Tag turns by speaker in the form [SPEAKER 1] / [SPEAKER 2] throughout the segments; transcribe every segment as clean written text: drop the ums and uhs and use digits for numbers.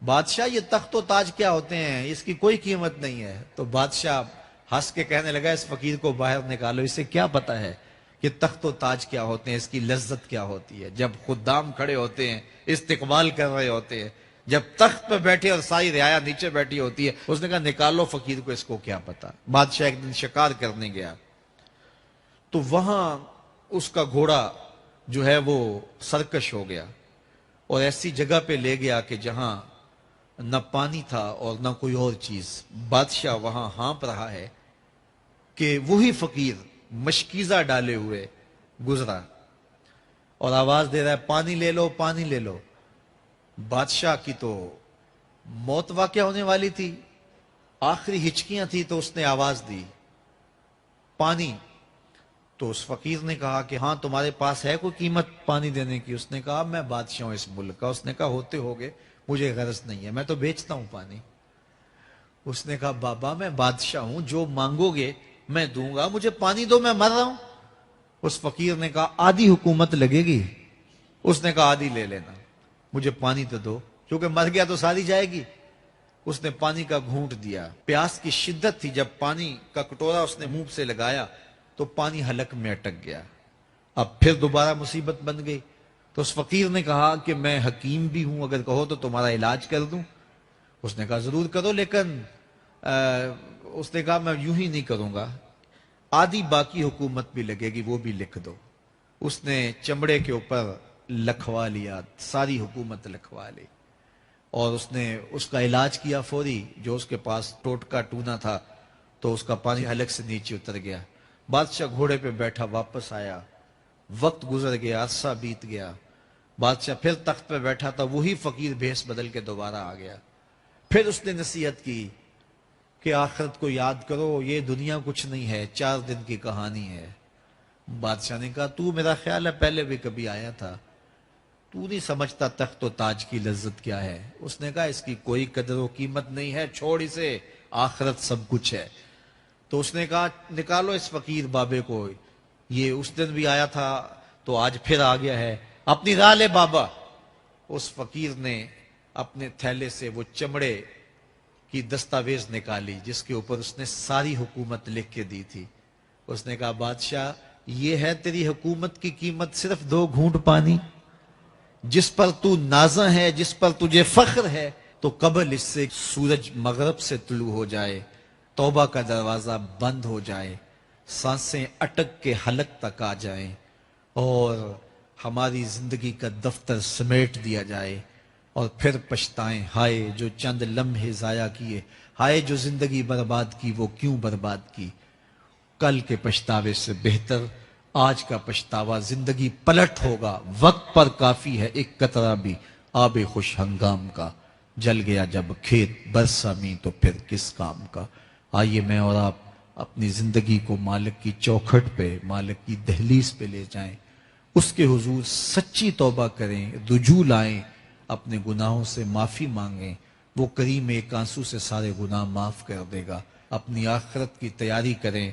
[SPEAKER 1] بادشاہ یہ تخت و تاج کیا ہوتے ہیں، اس کی کوئی قیمت نہیں ہے۔ تو بادشاہ ہنس کے کہنے لگا اس فقیر کو باہر نکالو، اسے کیا پتا ہے کہ تخت و تاج کیا ہوتے ہیں، اس کی لذت کیا ہوتی ہے۔ جب خدام کھڑے ہوتے ہیں، استقبال کر رہے ہوتے ہیں، جب تخت پہ بیٹھے اور ساری رعایا نیچے بیٹھی ہوتی ہے، اس نے کہا نکالو فقیر کو، اس کو کیا پتا۔ بادشاہ ایک دن شکار کرنے گیا تو وہاں اس کا گھوڑا جو ہے وہ سرکش ہو گیا اور ایسی جگہ پہ لے گیا کہ جہاں نہ پانی تھا اور نہ کوئی اور چیز۔ بادشاہ وہاں ہانپ رہا ہے کہ وہی فقیر مشکیزہ ڈالے ہوئے گزرا اور آواز دے رہا ہے پانی لے لو، پانی لے لو۔ بادشاہ کی تو موت واقع ہونے والی تھی، آخری ہچکیاں تھی، تو اس نے آواز دی پانی۔ تو اس فقیر نے کہا کہ ہاں تمہارے پاس ہے کوئی قیمت پانی دینے کی؟ اس نے کہا میں بادشاہ ہوں اس ملک کا۔ اس نے کہا ہوتے ہوگے، مجھے غرض نہیں ہے، میں تو بیچتا ہوں پانی۔ اس نے کہا بابا میں بادشاہ ہوں، جو مانگو گے میں دوں گا، مجھے پانی دو، میں مر رہا ہوں۔ اس فقیر نے کہا آدھی حکومت لگے گی۔ اس نے کہا آدھی لے لینا، مجھے پانی تو دو، کیونکہ مر گیا تو ساری جائے گی۔ اس نے پانی کا گھونٹ دیا، پیاس کی شدت تھی، جب پانی کا کٹورا اس نے منہ سے لگایا تو پانی حلق میں اٹک گیا۔ اب پھر دوبارہ مصیبت بن گئی۔ تو اس فقیر نے کہا کہ میں حکیم بھی ہوں، اگر کہو تو تمہارا علاج کر دوں۔ اس نے کہا ضرور کرو، لیکن اس نے کہا میں یوں ہی نہیں کروں گا، آدھی باقی حکومت بھی لگے گی، وہ بھی لکھ دو۔ اس نے چمڑے کے اوپر لکھوا لیا، ساری حکومت لکھوا لی، اور اس نے اس کا علاج کیا فوری۔ جو اس کے پاس ٹوٹکا ٹونا تھا تو اس کا پانی حلق سے نیچے اتر گیا۔ بادشاہ گھوڑے پہ بیٹھا واپس آیا، وقت گزر گیا، عرصہ بیت گیا۔ بادشاہ پھر تخت پہ بیٹھا تھا، وہی فقیر بھیس بدل کے دوبارہ آ گیا۔ پھر اس نے نصیحت کی کہ آخرت کو یاد کرو، یہ دنیا کچھ نہیں ہے، 4 دن کی کہانی ہے۔ بادشاہ نے کہا تو میرا خیال ہے پہلے بھی کبھی آیا تھا، تو نہیں سمجھتا تخت و تاج کی لذت کیا ہے۔ اس نے کہا اس کی کوئی قدر و قیمت نہیں ہے، چھوڑ اسے، آخرت سب کچھ ہے۔ تو اس نے کہا نکالو اس فقیر بابے کو، یہ اس دن بھی آیا تھا تو آج پھر آ گیا ہے، اپنی راہ لے بابا۔ اس فقیر نے اپنے تھیلے سے وہ چمڑے کی دستاویز نکالی جس کے اوپر اس نے ساری حکومت لکھ کے دی تھی۔ اس نے کہا بادشاہ یہ ہے تیری حکومت کی قیمت، صرف 2 گھونٹ پانی، جس پر تو نازاں ہے، جس پر تجھے فخر ہے، تو قبل اس سے سورج مغرب سے طلوع ہو جائے، توبہ کا دروازہ بند ہو جائے، سانسیں اٹک کے حلق تک آ جائیں، اور ہماری زندگی کا دفتر سمیٹ دیا جائے، اور پھر پچھتائیں ہائے جو چند لمحے ضائع کیے، ہائے جو زندگی برباد کی، وہ کیوں برباد کی۔ کل کے پچھتاوے سے بہتر آج کا پچھتاوا، زندگی پلٹ ہوگا، وقت پر کافی ہے ایک قطرہ بھی آب خوش ہنگام کا، جل گیا جب کھیت برسا می تو پھر کس کام کا۔ آئیے میں اور آپ اپنی زندگی کو مالک کی چوکھٹ پہ، مالک کی دہلیز پہ لے جائیں، اس کے حضور سچی توبہ کریں، رجوع لائیں، اپنے گناہوں سے معافی مانگیں، وہ کریم ایک آنسو سے سارے گناہ معاف کر دے گا۔ اپنی آخرت کی تیاری کریں،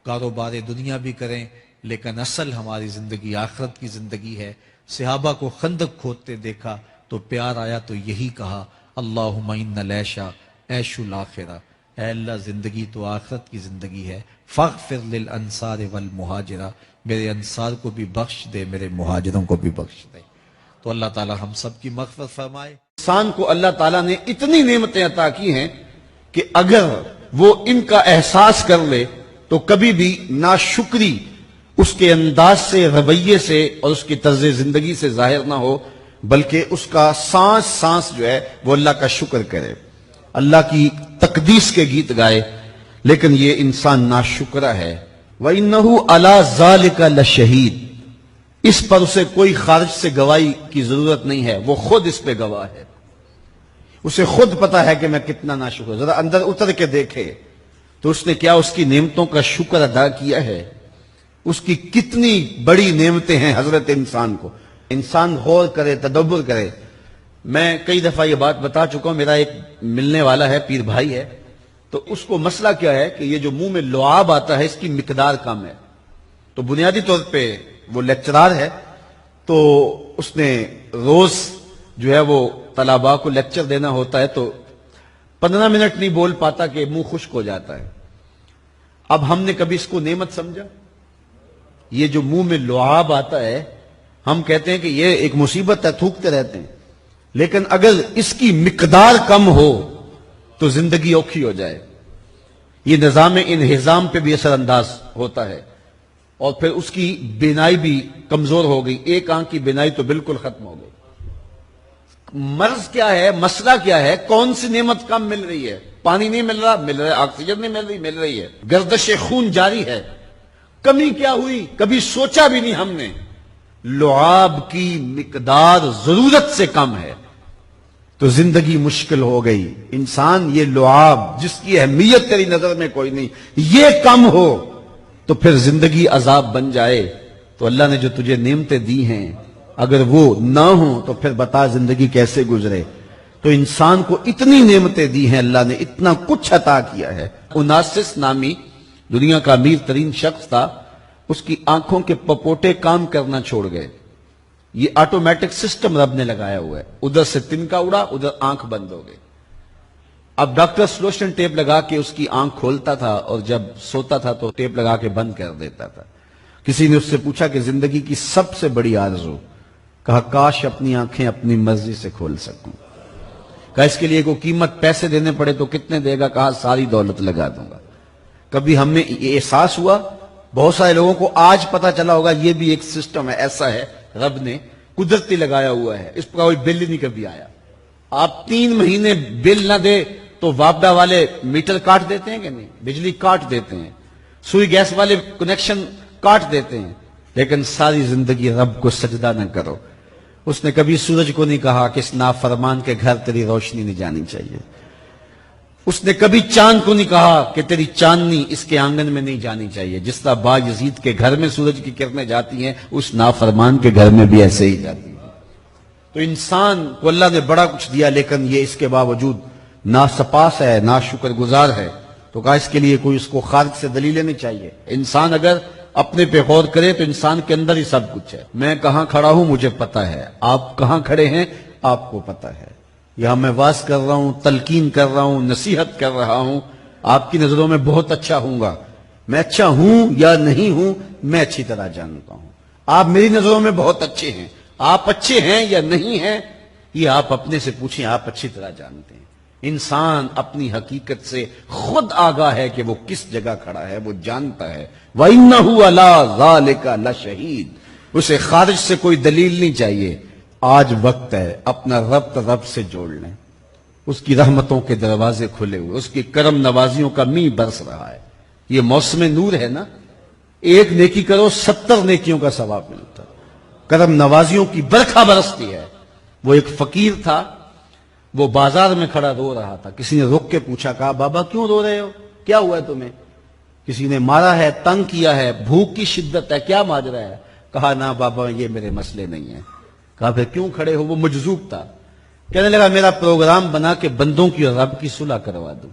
[SPEAKER 1] کاروبار دنیا بھی کریں، لیکن اصل ہماری زندگی آخرت کی زندگی ہے۔ صحابہ کو خندق کھودتے دیکھا تو پیار آیا تو یہی کہا اللہم ان العیش عیش الآخرہ، اے اللہ زندگی تو آخرت کی زندگی ہے، فاغفر للانصار والمہاجرہ، میرے انصار کو بھی بخش دے، میرے مہاجروں کو بھی بخش دے۔ تو اللہ تعالی ہم سب کی مغفرت فرمائے۔
[SPEAKER 2] انسان کو اللہ تعالیٰ نے اتنی نعمتیں عطا کی ہیں کہ اگر وہ ان کا احساس کر لے تو کبھی بھی ناشکری اس کے انداز سے، رویے سے اور اس کی طرز زندگی سے ظاہر نہ ہو، بلکہ اس کا سانس سانس جو ہے وہ اللہ کا شکر کرے، اللہ کی تقدیس کے گیت گائے۔ لیکن یہ انسان ناشکرہ ہے۔ وَإِنَّهُ عَلَى ذَلِكَ لَشَهِيدٌ، اس پر اسے کوئی خارج سے گواہی کی ضرورت نہیں ہے، وہ خود اس پہ گواہ ہے، اسے خود پتا ہے کہ میں کتنا ناشکر۔ ذرا اندر اتر کے دیکھے تو اس نے کیا اس کی نعمتوں کا شکر ادا کیا ہے، اس کی کتنی بڑی نعمتیں ہیں حضرت انسان کو۔ انسان غور کرے، تدبر کرے۔ میں کئی دفعہ یہ بات بتا چکا ہوں، میرا ایک ملنے والا ہے، پیر بھائی ہے، تو اس کو مسئلہ کیا ہے کہ یہ جو منہ میں لعاب آتا ہے اس کی مقدار کم ہے۔ تو بنیادی طور پہ وہ لیکچرار ہے، تو اس نے روز جو ہے وہ طلباء کو لیکچر دینا ہوتا ہے تو 15 منٹ نہیں بول پاتا کہ منہ خشک ہو جاتا ہے. اب ہم نے کبھی اس کو نعمت سمجھا؟ یہ جو منہ میں لعاب آتا ہے ہم کہتے ہیں کہ یہ ایک مصیبت ہے, تھوکتے رہتے ہیں, لیکن اگر اس کی مقدار کم ہو تو زندگی اوکھی ہو جائے. یہ نظام انہضام پہ بھی اثر انداز ہوتا ہے, اور پھر اس کی بینائی بھی کمزور ہو گئی, ایک آنکھ کی بینائی تو بالکل ختم ہو گئی. مرض کیا ہے, مسئلہ کیا ہے, کون سی نعمت کم مل رہی ہے؟ پانی نہیں مل رہا, مل رہا ہے. آکسیجن نہیں مل رہی ہے. گردش خون جاری ہے. کمی کیا ہوئی؟ کبھی سوچا بھی نہیں ہم نے. لعاب کی مقدار ضرورت سے کم ہے تو زندگی مشکل ہو گئی. انسان یہ لعاب جس کی اہمیت تیری نظر میں کوئی نہیں, یہ کم ہو تو پھر زندگی عذاب بن جائے. تو اللہ نے جو تجھے نعمتیں دی ہیں اگر وہ نہ ہوں تو پھر بتا زندگی کیسے گزرے. تو انسان کو اتنی نعمتیں دی ہیں اللہ نے, اتنا کچھ عطا کیا ہے. اوناسس نامی دنیا کا امیر ترین شخص تھا, اس کی آنکھوں کے پپوٹے کام کرنا چھوڑ گئے. یہ آٹومیٹک سسٹم رب نے لگایا ہوا ہے, ادھر سے تنکا اڑا, ادھر آنکھ بند ہو گئی. اب ڈاکٹر سلوشن ٹیپ لگا کے اس کی آنکھ کھولتا تھا اور جب سوتا تھا تو ٹیپ لگا کے بند کر دیتا تھا. کسی نے اس سے پوچھا کہ زندگی کی سب سے بڑی آرزو, کہا کاش اپنی آنکھیں اپنی مرضی سے کھول سکوں. کہا اس کے لیے کوئی قیمت پیسے دینے پڑے تو کتنے دے گا؟ کہا ساری دولت لگا دوں گا. کبھی ہمیں یہ احساس ہوا؟ بہت سارے لوگوں کو آج پتا چلا ہوگا یہ بھی ایک سسٹم ہے, ایسا ہے رب نے قدرتی لگایا ہوا ہے. اس پر کوئی بل ہی نہیں کبھی آیا. آپ 3 مہینے بل نہ دے تو وابڈا والے میٹر کاٹ دیتے ہیں کہ نہیں؟ بجلی کاٹ دیتے ہیں, سوئی گیس والے کنیکشن کاٹ دیتے ہیں. لیکن ساری زندگی رب کو سجدہ نہ کرو. اس نے کبھی سورج کو نہیں کہا کہ اس نافرمان کے گھر تیری روشنی نہیں جانی چاہیے. اس نے کبھی چاند کو نہیں کہا کہ تیری چاندنی اس کے آنگن میں نہیں جانی چاہیے. جس طرح با یزید کے گھر میں سورج کی کرنیں جاتی ہیں اس نافرمان کے گھر میں بھی ایسے ہی جاتی ہیں. تو انسان کو اللہ نے بڑا کچھ دیا لیکن یہ اس کے باوجود ناسپاس ہے, ناشکر گزار ہے. تو کہا اس کے لیے کوئی اس کو خارج سے دلیل لینی چاہیے. انسان اگر اپنے پہ غور کرے تو انسان کے اندر ہی سب کچھ ہے. میں کہاں کھڑا ہوں مجھے پتا ہے, آپ کہاں کھڑے ہیں آپ کو پتا ہے. یہاں میں واز کر رہا ہوں, تلقین کر رہا ہوں, نصیحت کر رہا ہوں, آپ کی نظروں میں بہت اچھا ہوں گا. میں اچھا ہوں یا نہیں ہوں میں اچھی طرح جانتا ہوں. آپ میری نظروں میں بہت اچھے ہیں, آپ اچھے ہیں یا نہیں ہیں یہ آپ اپنے سے پوچھیں, آپ اچھی طرح جانتے ہیں. انسان اپنی حقیقت سے خود آگاہ ہے کہ وہ کس جگہ کھڑا ہے, وہ جانتا ہے. وَإِنَّهُ عَلَىٰ ذَلِكَ لَشَهِيدٌ. اسے خارج سے کوئی دلیل نہیں چاہیے. آج وقت ہے اپنا رب سے جوڑ لیں. اس کی رحمتوں کے دروازے کھلے ہوئے, اس کی کرم نوازیوں کا می برس رہا ہے. یہ موسم نور ہے نا, ایک نیکی کرو 70 نیکیوں کا ثواب ملتا. کرم نوازیوں کی برکھا برستی ہے. وہ ایک فقیر تھا, وہ بازار میں کھڑا رو رہا تھا. کسی نے رک کے پوچھا, کہا بابا کیوں رو رہے ہو, کیا ہوا ہے تمہیں؟ کسی نے مارا ہے, تنگ کیا ہے, بھوک کی شدت ہے, کیا ماجرا ہے؟ کہا نہ بابا یہ میرے مسئلے نہیں ہیں. کہا پھر کیوں کھڑے ہو؟ وہ مجذوب تھا. کہنے لگا میرا پروگرام بنا کے بندوں کی اور رب کی صلح کروا دوں.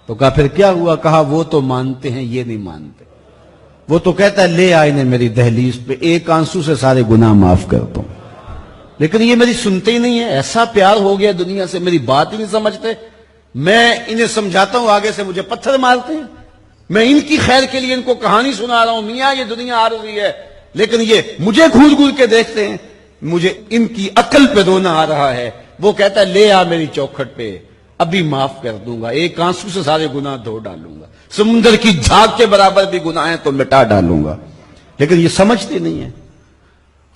[SPEAKER 2] تو کہا پھر کیا ہوا؟ کہا وہ تو مانتے ہیں یہ نہیں مانتے. وہ تو کہتا ہے لے آئے نے میری دہلیز پہ, ایک آنسو سے سارے گناہ معاف کر دوں, لیکن یہ میری سنتے ہی نہیں ہے. ایسا پیار ہو گیا دنیا سے, میری بات ہی نہیں سمجھتے. میں انہیں سمجھاتا ہوں آگے سے مجھے پتھر مارتے ہیں. میں ان کی خیر کے لیے ان کو کہانی سنا رہا ہوں, میاں یہ دنیا عارضی ہے, لیکن یہ مجھے گھور گھور کے دیکھتے ہیں. مجھے ان کی عقل پہ رونا آ رہا ہے. وہ کہتا ہے لے آ میری چوکھٹ پہ, ابھی معاف کر دوں گا, ایک آنسو سے سارے گناہ دھو ڈالوں گا, سمندر کی جھاگ کے برابر بھی گناہ ہیں تو مٹا ڈالوں گا. لیکن یہ سمجھتے نہیں ہیں.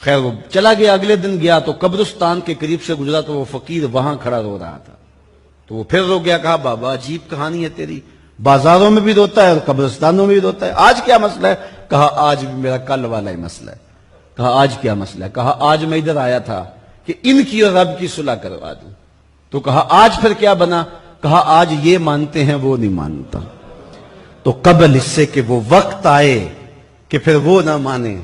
[SPEAKER 2] خیر وہ چلا گیا. اگلے دن گیا تو قبرستان کے قریب سے گزرا تو وہ فقیر وہاں کھڑا رو رہا تھا. تو وہ پھر رو گیا. کہا بابا عجیب کہانی ہے تیری, بازاروں میں بھی روتا ہے اور قبرستانوں میں بھی روتا ہے, آج کیا مسئلہ ہے؟ کہا آج بھی میرا کل والا ہی مسئلہ ہے. کہا آج کیا مسئلہ ہے؟ کہا آج میں ادھر آیا تھا کہ ان کی اور رب کی صلح کروا دوں. تو کہا آج پھر کیا بنا؟ کہا آج یہ مانتے ہیں وہ نہیں مانتا. تو قبل اس سے کہ وہ وقت آئے کہ پھر وہ نہ مانے,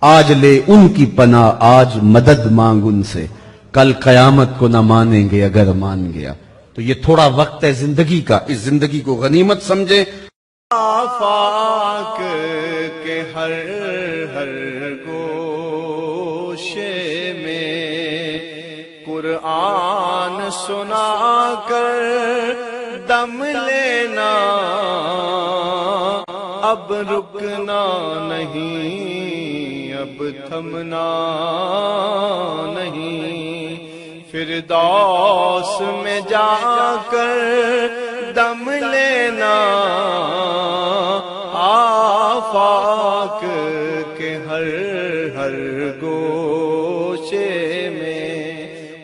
[SPEAKER 2] آج لے ان کی پناہ, آج مدد مانگ ان سے, کل قیامت کو نہ مانیں گے اگر مان گیا. تو یہ تھوڑا وقت ہے زندگی کا, اس زندگی کو غنیمت سمجھے.
[SPEAKER 3] آفاق کے ہر ہر گوشے میں قرآن سنا کر دم لینا، اب رکنا نہیں، اب تھمنا نہیں، فردوس میں جا کر دم لینا، آفاق کے ہر ہر گوشے میں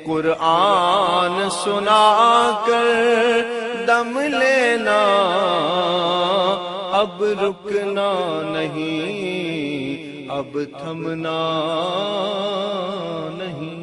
[SPEAKER 3] قرآن سنا کر دم لینا، اب رکنا نہیں، اب تھمنا نہیں۔